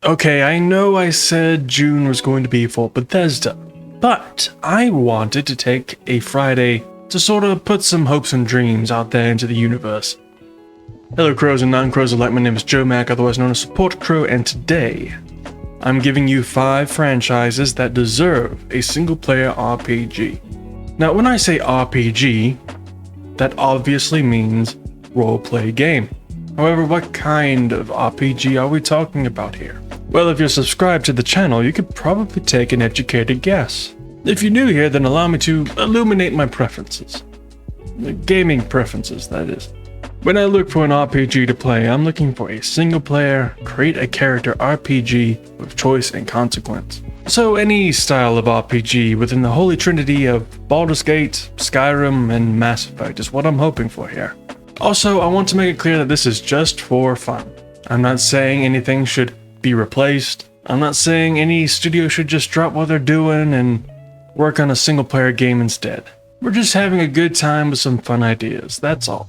Okay, I know I said June was going to be for Bethesda, but I wanted to take a Friday to sort of put some hopes and dreams out there into the universe. Hello crows and non-crows alike, my name is Joe Mack, otherwise known as Support Crow, and today I'm giving you 5 franchises that deserve a single-player RPG. Now when I say RPG, that obviously means role-play game. However, what kind of RPG are we talking about here? Well, if you're subscribed to the channel, you could probably take an educated guess. If you're new here, then allow me to illuminate my preferences. The gaming preferences, that is. When I look for an RPG to play, I'm looking for a single-player, create-a-character RPG with choice and consequence. So any style of RPG within the holy trinity of Baldur's Gate, Skyrim, and Mass Effect is what I'm hoping for here. Also, I want to make it clear that this is just for fun. I'm not saying anything should be replaced. I'm not saying any studio should just drop what they're doing and work on a single-player game instead. We're just having a good time with some fun ideas, that's all.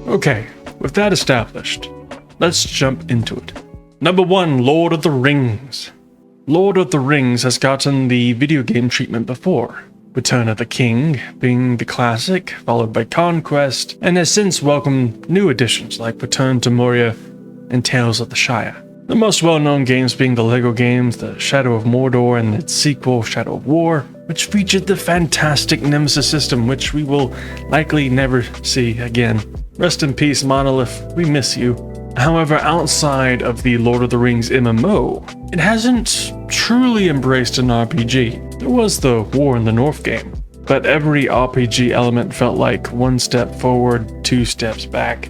Okay, with that established, let's jump into it. Number 1, Lord of the Rings. Lord of the Rings has gotten the video game treatment before. Return of the King being the classic, followed by Conquest, and has since welcomed new additions like Return to Moria and Tales of the Shire. The most well-known games being the LEGO games, The Shadow of Mordor and its sequel, Shadow of War, which featured the fantastic Nemesis system, which we will likely never see again. Rest in peace, Monolith, we miss you. However, outside of the Lord of the Rings MMO, it hasn't truly embraced an RPG. There was the War in the North game, but every RPG element felt like 1 step forward, 2 steps back.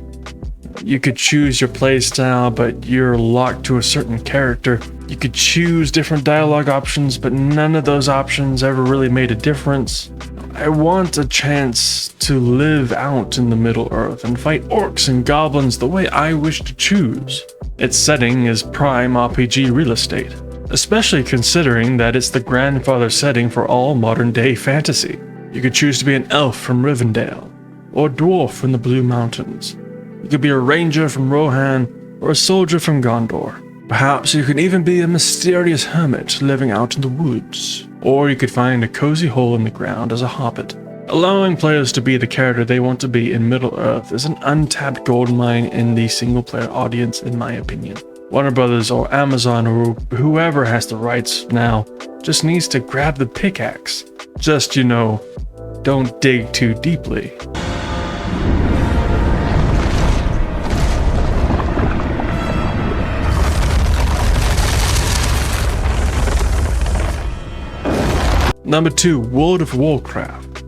You could choose your playstyle, but you're locked to a certain character. You could choose different dialogue options, but none of those options ever really made a difference. I want a chance to live out in the Middle-earth and fight orcs and goblins the way I wish to choose. Its setting is prime RPG real estate, especially considering that it's the grandfather setting for all modern-day fantasy. You could choose to be an elf from Rivendell, or a dwarf from the Blue Mountains. You could be a ranger from Rohan, or a soldier from Gondor. Perhaps you could even be a mysterious hermit living out in the woods. Or you could find a cozy hole in the ground as a hobbit. Allowing players to be the character they want to be in Middle-earth is an untapped goldmine in the single-player audience, in my opinion. Warner Brothers or Amazon or whoever has the rights now just needs to grab the pickaxe. Just, don't dig too deeply. Number 2, World of Warcraft.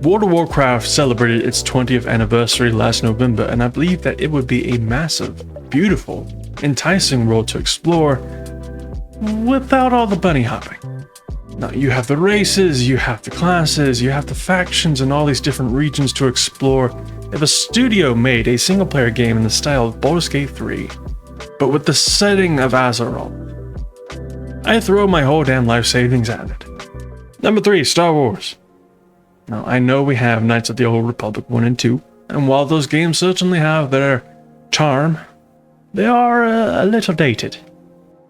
World of Warcraft celebrated its 20th anniversary last November, and I believe that it would be a massive, beautiful, enticing world to explore without all the bunny hopping. Now, you have the races, you have the classes, you have the factions, and all these different regions to explore. If a studio made a single-player game in the style of Baldur's Gate 3, but with the setting of Azeroth, I'd throw my whole damn life savings at it. Number 3, Star Wars. Now, I know we have Knights of the Old Republic 1 and 2, and while those games certainly have their charm, they are a little dated.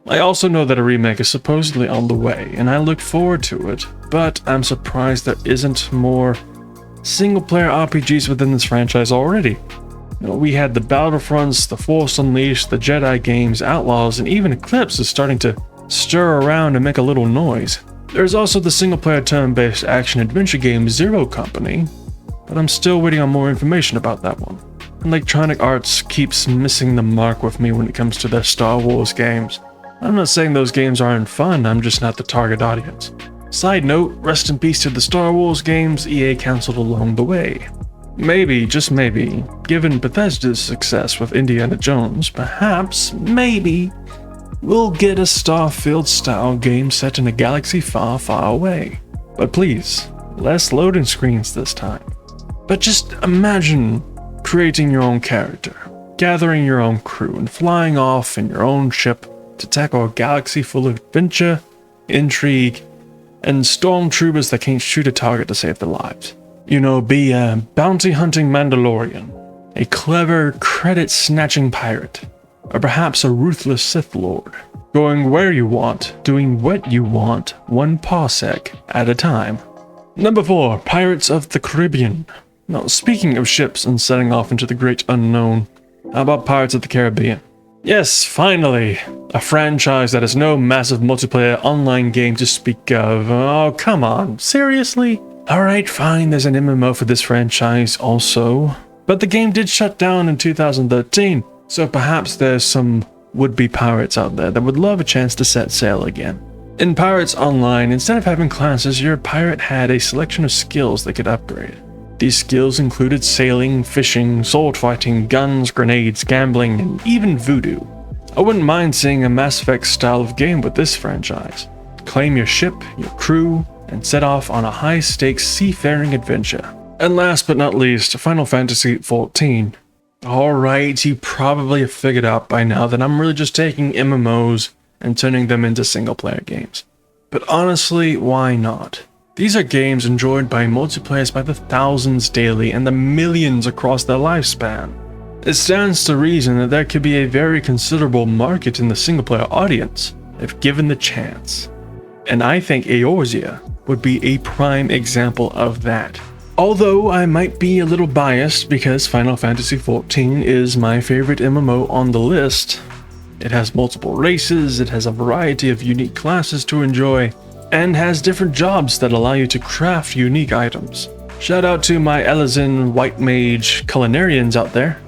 I also know that a remake is supposedly on the way, and I look forward to it, but I'm surprised there isn't more single-player RPGs within this franchise already. We had the Battlefronts, the Force Unleashed, the Jedi games, Outlaws, and even Eclipse is starting to stir around and make a little noise. There's also the single-player turn-based action-adventure game Zero Company, but I'm still waiting on more information about that one. Electronic Arts keeps missing the mark with me when it comes to their Star Wars games. I'm not saying those games aren't fun, I'm just not the target audience. Side note, rest in peace to the Star Wars games EA cancelled along the way. Maybe, just maybe, given Bethesda's success with Indiana Jones, maybe, we'll get a Starfield-style game set in a galaxy far, far away. But please, less loading screens this time. But just imagine creating your own character, gathering your own crew, and flying off in your own ship to tackle a galaxy full of adventure, intrigue, and stormtroopers that can't shoot a target to save their lives. Be a bounty-hunting Mandalorian, a clever, credit-snatching pirate, or perhaps a ruthless Sith Lord, going where you want, doing what you want, one parsec at a time. Number 4, Pirates of the Caribbean. Now, speaking of ships and setting off into the great unknown, how about Pirates of the Caribbean? Yes, finally, a franchise that has no massive multiplayer online game to speak of. Oh, come on, seriously? Alright, fine, there's an MMO for this franchise also, but the game did shut down in 2013, so perhaps there's some would-be pirates out there that would love a chance to set sail again. In Pirates Online, instead of having classes, your pirate had a selection of skills they could upgrade. These skills included sailing, fishing, sword fighting, guns, grenades, gambling, and even voodoo. I wouldn't mind seeing a Mass Effect style of game with this franchise. Claim your ship, your crew, and set off on a high-stakes seafaring adventure. And last but not least, Final Fantasy XIV. Alright, you probably have figured out by now that I'm really just taking MMOs and turning them into single-player games. But honestly, why not? These are games enjoyed by multiplayers by the thousands daily and the millions across their lifespan. It stands to reason that there could be a very considerable market in the single-player audience, if given the chance. And I think Eorzea would be a prime example of that. Although I might be a little biased because Final Fantasy XIV is my favorite MMO on the list. It has multiple races, it has a variety of unique classes to enjoy, and has different jobs that allow you to craft unique items. Shout out to my Elizin White Mage culinarians out there.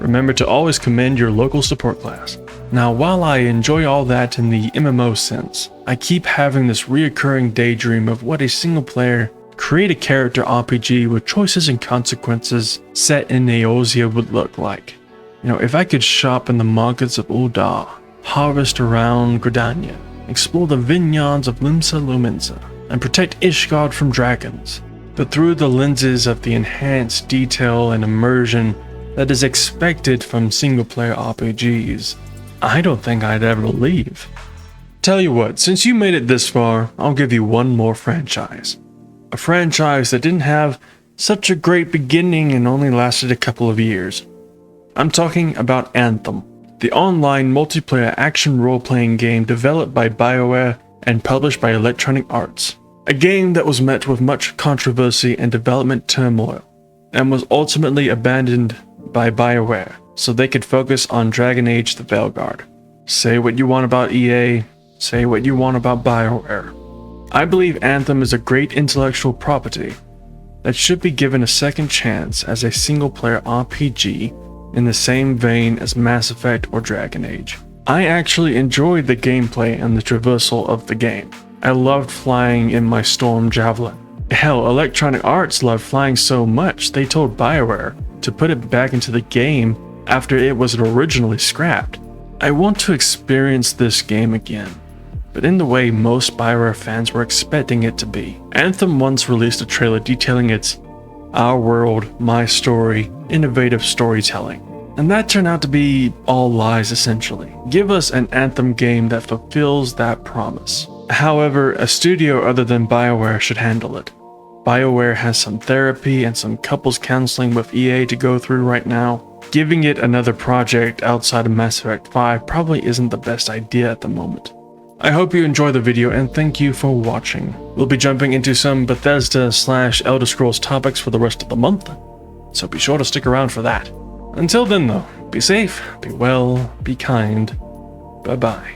Remember to always commend your local support class. Now, while I enjoy all that in the MMO sense, I keep having this reoccurring daydream of what a single-player create-a-character RPG with choices and consequences set in Eorzea would look like. You know, if I could shop in the markets of Ul'dah, harvest around Gridania, explore the vineyards of Limsa Lominsa, and protect Ishgard from dragons, but through the lenses of the enhanced detail and immersion that is expected from single-player RPGs, I don't think I'd ever leave. Tell you what, since you made it this far, I'll give you one more franchise. A franchise that didn't have such a great beginning and only lasted a couple of years. I'm talking about Anthem, the online multiplayer action role-playing game developed by BioWare and published by Electronic Arts. A game that was met with much controversy and development turmoil, and was ultimately abandoned by BioWare so they could focus on Dragon Age: The Veilguard. Say what you want about EA, say what you want about BioWare. I believe Anthem is a great intellectual property that should be given a second chance as a single-player RPG in the same vein as Mass Effect or Dragon Age. I actually enjoyed the gameplay and the traversal of the game. I loved flying in my Storm Javelin. Hell, Electronic Arts loved flying so much they told BioWare to put it back into the game after it was originally scrapped. I want to experience this game again, but in the way most BioWare fans were expecting it to be. Anthem once released a trailer detailing its "Our world, my story, innovative storytelling," and that turned out to be all lies essentially. Give us an Anthem game that fulfills that promise. However, a studio other than BioWare should handle it. BioWare has some therapy and some couples counseling with EA to go through right now. Giving it another project outside of Mass Effect 5 probably isn't the best idea at the moment. I hope you enjoyed the video and thank you for watching. We'll be jumping into some Bethesda/Elder Scrolls topics for the rest of the month, so be sure to stick around for that. Until then though, be safe, be well, be kind, bye bye.